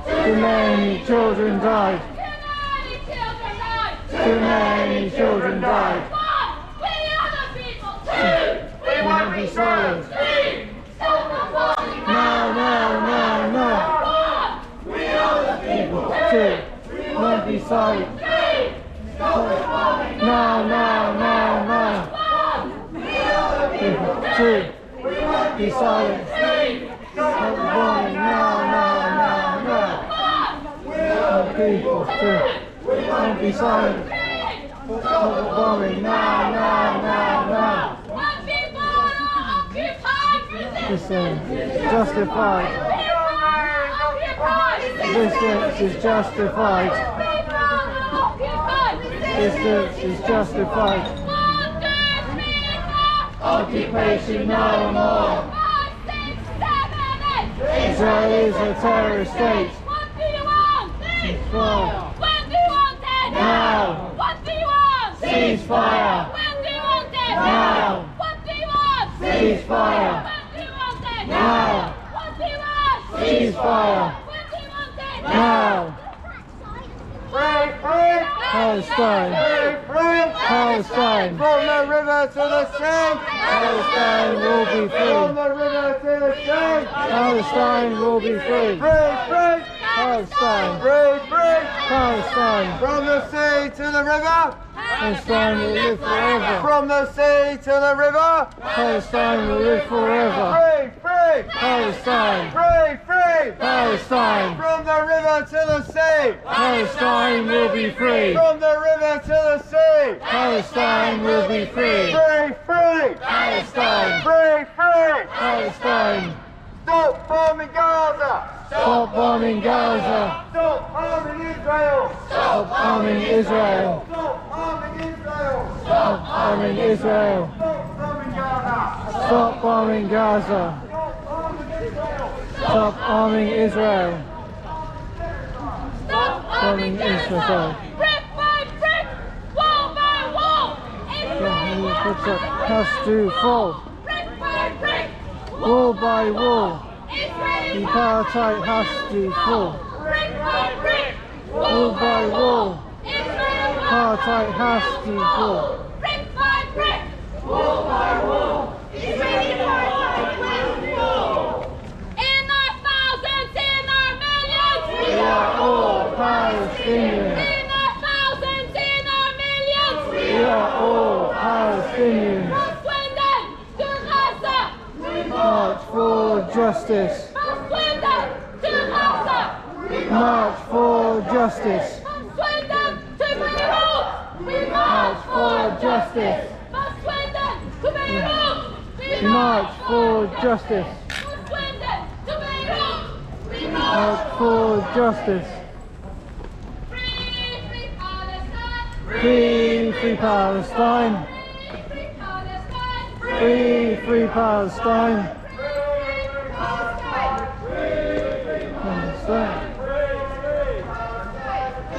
Too many children died. Too many children died. We won't be silent. No, no, no, no. We are the people. We won't be silent. No, no, no, no. We are the people. We won't be silent. Stop the bombing. No, no, no, no. We are the people. We won't be silent. Stop the bombing. No, no, no, no. Listen, justified. Distance is justified. Distance is justified. Occupation no more. Israel is a terrorist state. Now. Ceasefire. Now. Ceasefire. Now. Ceasefire. Now. Palestine. Palestine. From the river to the sea. Palestine will be free. From the river to the sea. Palestine will be free. Free, free. Palestine. Free, free. Palestine. From the sea to the river. Palestine will live forever. From the sea to the river. Palestine will live forever. Free, free. Palestine. Free, free. Palestine. From the river to the sea. Palestine will be free. From the river to the sea. Palestine will be free. Free, free. Palestine. Free, free. Palestine. Stop bombing Gaza. Stop bombing Gaza. Stop bombing Israel. Stop bombing Israel. Stop bombing Israel. Stop bombing Israel. Stop bombing Gaza. Stop bombing Israel. Stop Bombing Israel. Brick by brick, wall by wall. Israel has to fall. Brick by brick, Wall by wall. Israeli The apartheid has to fall. brick by brick, Wall by wall. Israel Apartheid has to fall. brick by brick, wall by wall. Israeli apartheid has to fall. In our thousands, in our millions, We are all Palestinians. In our thousands, in our millions. We are all Palestinians. From Swindon to Gaza. March for justice. From Swindon to Gaza. March for justice. From Swindon to Beirut. We March for justice. From Swindon to Beirut. We March for justice. From Swindon to Beirut. We March for justice. Free Palestine. Free Palestine. Free Palestine. Free Palestine.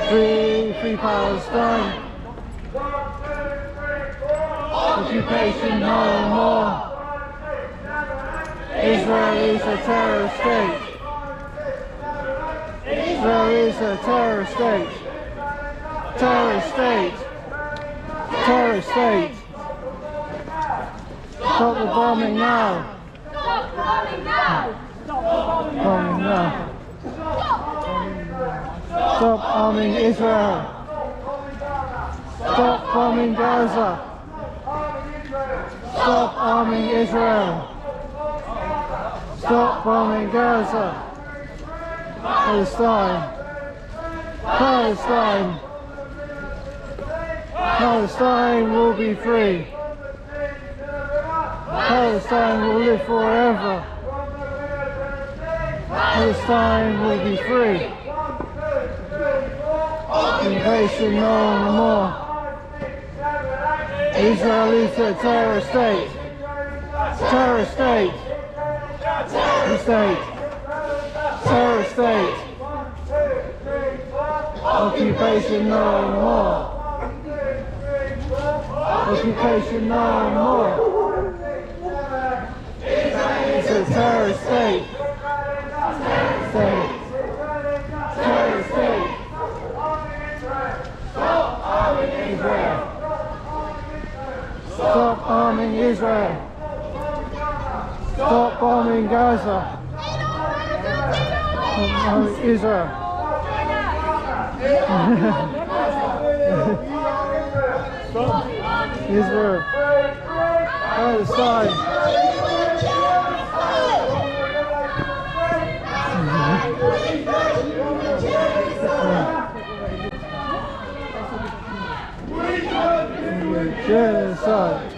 Free Palestine. Occupation no more. Israel is a terrorist state. Israel is a terrorist state. Terrorist state. Terrorist state. Stop the bombing now. Stop bombing now. Bombing now. Stop bombing Israel. Stop bombing Gaza. Stop bombing Israel. Stop bombing Gaza. Palestine. Palestine. Palestine will be free. Palestine will live forever. Palestine will be free. Occupation no more. Israel is a terrorist state. Terrorist state. Terrorist state. Terrorist state. Occupation no more. Occupation no more. It's a terrorist state. State. Terrorist state. Stop arming Israel. Stop arming Israel. Stop bombing Gaza. Stop bombing Israel. Stop Israel. Palestine. Genocide.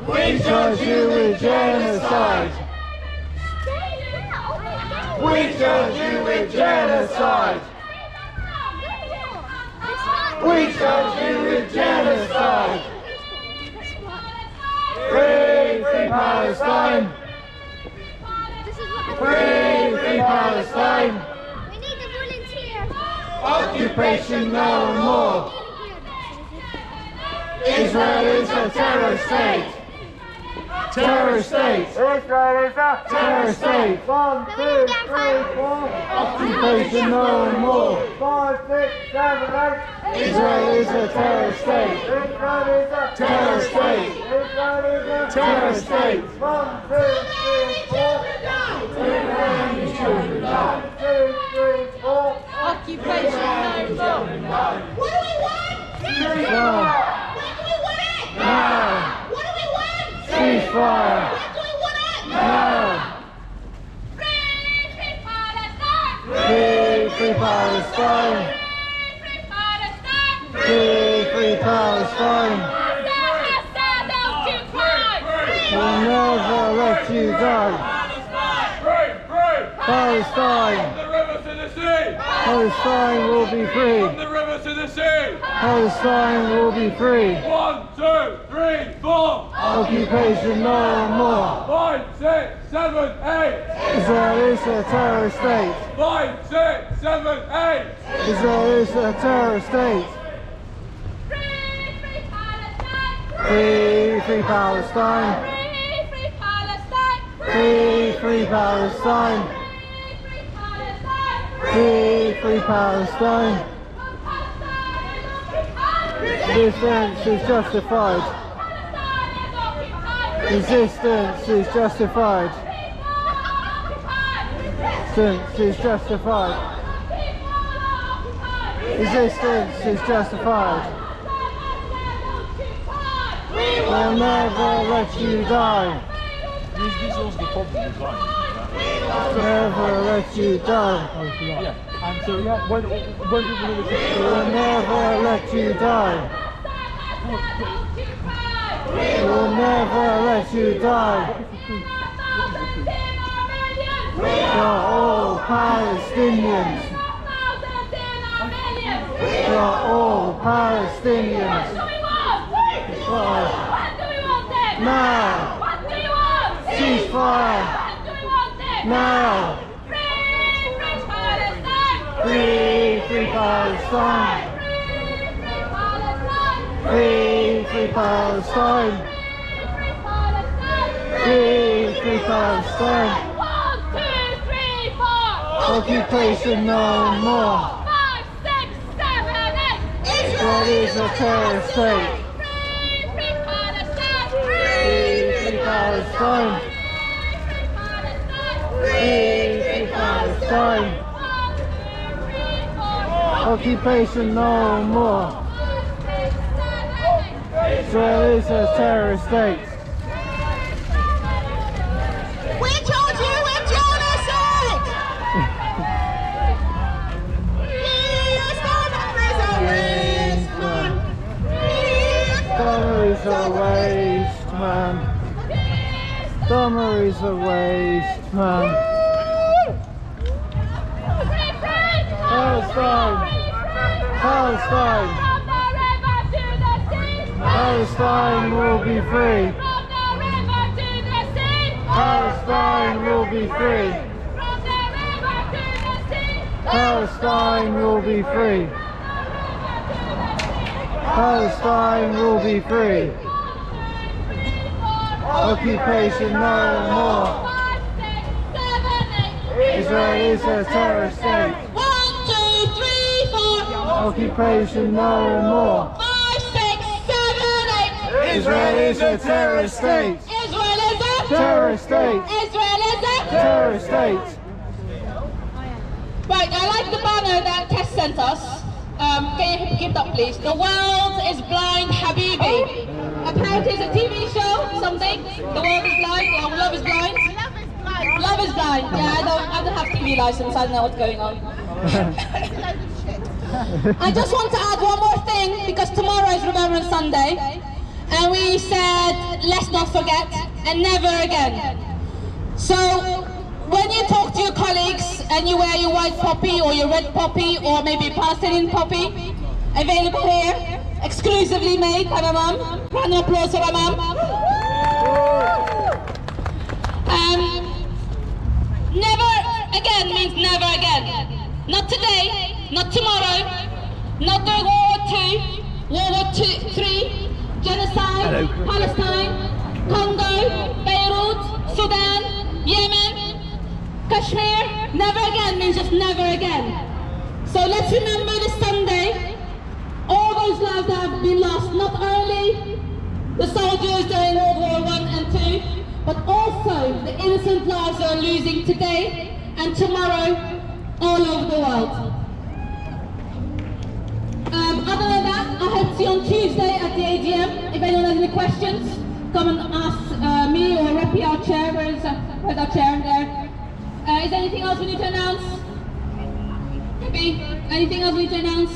We charge you with genocide. We charge you with genocide. We charge you with genocide. Free Palestine. Free Palestine. We need the volunteers. Occupation no more. Israel is a terrorist state. Terrorist state. Israel is a Terrorist state. 1, 2, 3, 4. Occupation no more. 5, 6, 7, 8. Israel is a terrorist state. Israel is a Terrorist state. Israel is a Terrorist state. 1, 2, 3, 4. 1, 2, 3, 4. Occupation no more. What do we want? Ceasefire. What do we want it? Now. What do we want? Ceasefire. What do we want it? Now. Free Palestine. Free Palestine. Free Palestine. Free Palestine. Assad occupied. We'll never let you die. Palestine. The river to the sea! Palestine will be free. From the river to the sea! Palestine will be free. 1, 2, 3, 4! Occupation no more. 5, 6, 7, 8! Israel is a terrorist state. 5, 6, 7, 8! Israel is a terrorist state. Free Palestine. Free Palestine. Free Palestine. Free Palestine. Free Palestine. Resistance is justified. Resistance is justified. Resistance is justified. Resistance is justified. We'll never let you die. This was the problem with Zion. Never let you die. Yeah, and so when We'll never let you die. We'll never let you die. You're all Palestinians. You're all Palestinians. Now. Ceasefire. Now. Free Palestine. Free Palestine. Free Palestine. Occupation no more. Israel is a terrorist state. Free Palestine. Free Palestine. Occupation no more. Israel is a terrorist state. We told you we're genocide! Dummery's a waste, man. Dummery's a waste, man. Palestine! Palestine! Palestine will be free! Palestine will be free! Palestine will be free! Palestine will be free! Occupation no more! Israel is a terrorist state! 1, 2, 3, 4. Occupation no more! 5, 6, 7, 8. Israel is a terrorist state! Israel is a Terrorist state! Israel is a Terrorist state! Right, I like the banner that Tess sent us. Can you keep that, please? The world is blind, Habibi. Apparently it's a TV show, something. The world is blind, or love is blind. Love is blind. Yeah, I don't have TV license. I don't know what's going on. I just want to add one more thing, because tomorrow is Remembrance Sunday, and we said let's not forget and never again. So when you talk to your colleagues and you wear your white poppy or your red poppy or maybe Palestinian poppy, available here, exclusively made by my mum. Round of applause for my mum. Never again means never again. Not today, not tomorrow, not during World War II, World War III, genocide, Palestine, Congo, Beirut, Sudan, Yemen, Kashmir. Never again means just never again. So let's remember this Sunday all those lives that have been lost, not only the soldiers during World War I and II, but also the innocent lives that are losing today and tomorrow all over the world. Other than that, I hope to see you on Tuesday at the AGM. If anyone has any questions, come and ask me or Repi, our chair. Where's our chair there? Is there anything else we need to announce? Maybe? Anything else we need to announce?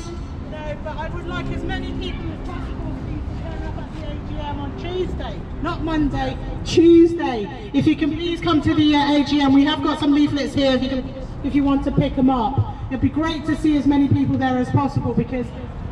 No, but I would like as many people as possible for you to turn up at the AGM on Tuesday, not Monday, Tuesday. If you can please come to the AGM, we have got some leaflets here if you want to pick them up. It'd be great to see as many people there as possible, because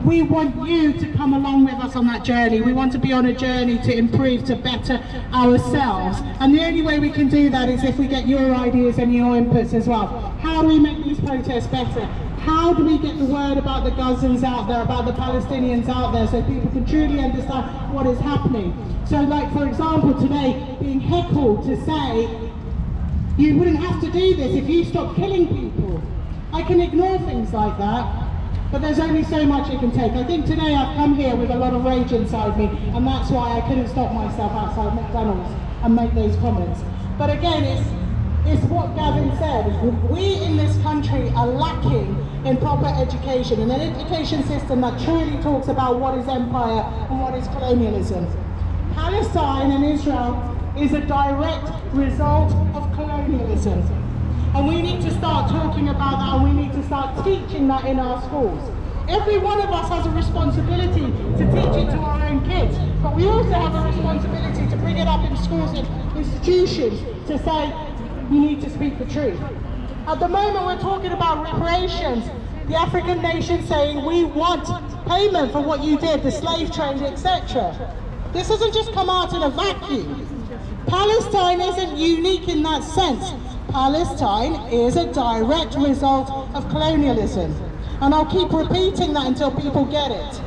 we want you to come along with us on that journey. We want to be on a journey to improve, to better ourselves. And the only way we can do that is if we get your ideas and your inputs as well. How do we make these protests better? How do we get the word about the Gazans out there, about the Palestinians out there, so people can truly understand what is happening? So like, for example, today, being heckled to say, you wouldn't have to do this if you stopped killing people. I can ignore things like that, but there's only so much it can take. I think today I've come here with a lot of rage inside me, and that's why I couldn't stop myself outside McDonald's and make those comments. But again, it's what Gavin said. We in this country country are lacking in proper education, and an education system that truly talks about what is empire and what is colonialism. Palestine and Israel is a direct result of colonialism. And we need to start talking about that, and we need to start teaching that in our schools. Every one of us has a responsibility to teach it to our own kids, but we also have a responsibility to bring it up in schools and institutions to say, you need to speak the truth. At the moment we're talking about reparations, the African nations saying we want payment for what you did, the slave trade, etc. This doesn't just come out in a vacuum. Palestine isn't unique in that sense. Palestine is a direct result of colonialism. And I'll keep repeating that until people get it.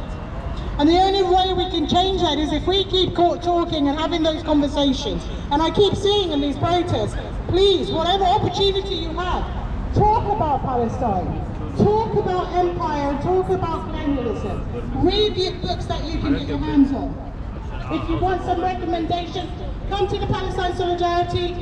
And the only way we can change that is if we keep talking and having those conversations. And I keep seeing in these protests, please, whatever opportunity you have, talk about Palestine. Talk about empire and talk about colonialism. Read the books that you can get your hands on. If you want some recommendations, come to the Palestine Solidarity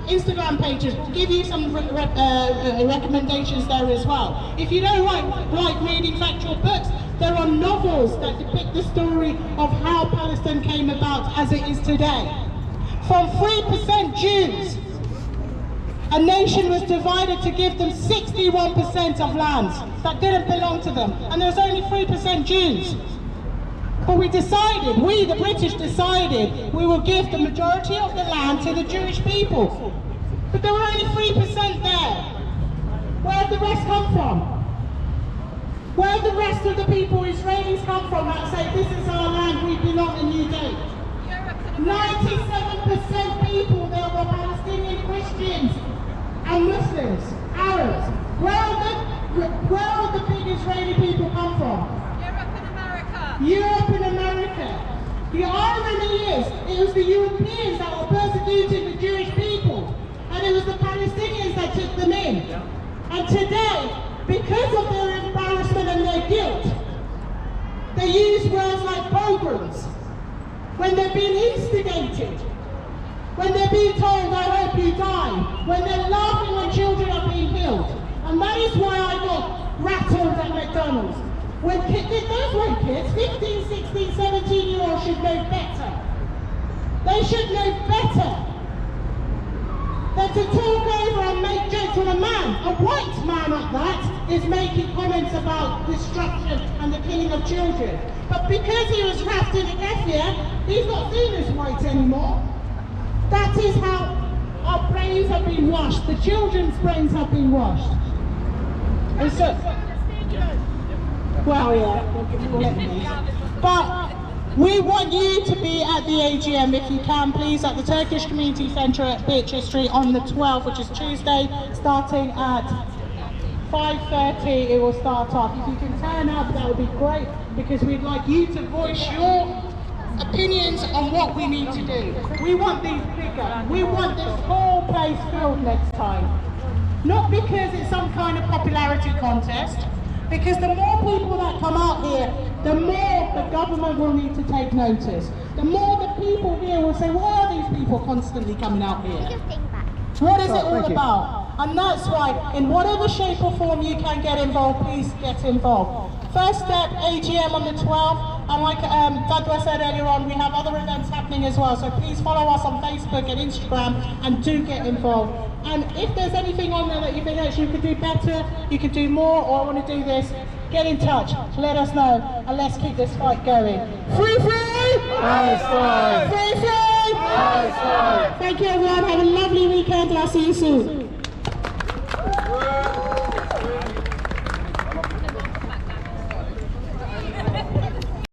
Instagram pages. We'll give you some recommendations there as well. If you don't like reading factual books, there are novels that depict the story of how Palestine came about as it is today. From 3% Jews, a nation was divided to give them 61% of lands that didn't belong to them, and there was only 3% Jews. But we decided, we the British decided, we will give the majority of the land to the Jewish people. But there were only 3% there. Where did the rest come from? Where did the rest of the people, Israelis, come from that say, this is our land, we belong in New Day? 97% people there were Palestinian Christians and Muslims, Arabs. Where are the big Israeli people come from? Europe and America. The irony is, it was the Europeans that were persecuting the Jewish people, and it was the Palestinians that took them in. And today, because of their embarrassment and their guilt, they use words like pogroms. When they're being instigated, when they're being told, I hope you die, when they're laughing when children are being killed. And that is why I got rattled at McDonald's. When those weren't kids, 15, 16, 17-year-olds should know better. They should know better than to talk over and make jokes on a man. A white man at that is making comments about destruction and the killing of children. But because he was wrapped in a keffiyeh, he's not seen as white anymore. That is how our brains have been washed. The children's brains have been washed. And so, well, yeah, but we want you to be at the AGM if you can, please, at the Turkish Community Centre at Beatrice Street on the 12th, which is Tuesday, starting at 5:30. It will start off. If you can turn up, that would be great, because we'd like you to voice your opinions on what we need to do. We want these bigger. We want this whole place filled next time. Not because it's some kind of popularity contest, because the more people that come out here, the more the government will need to take notice. The more the people here will say, why are these people constantly coming out here? What is it all about? And that's why, in whatever shape or form you can get involved, please get involved. First step, AGM on the 12th. And like Douglas said earlier on, we have other events happening as well. So please follow us on Facebook and Instagram and do get involved. And if there's anything on there that you think actually you could do better, you could do more, or I want to do this, get in touch, let us know, and let's keep this fight going. Free, free! Palestine! Free, free! Palestine! Thank you everyone, have a lovely weekend, and I'll see you soon.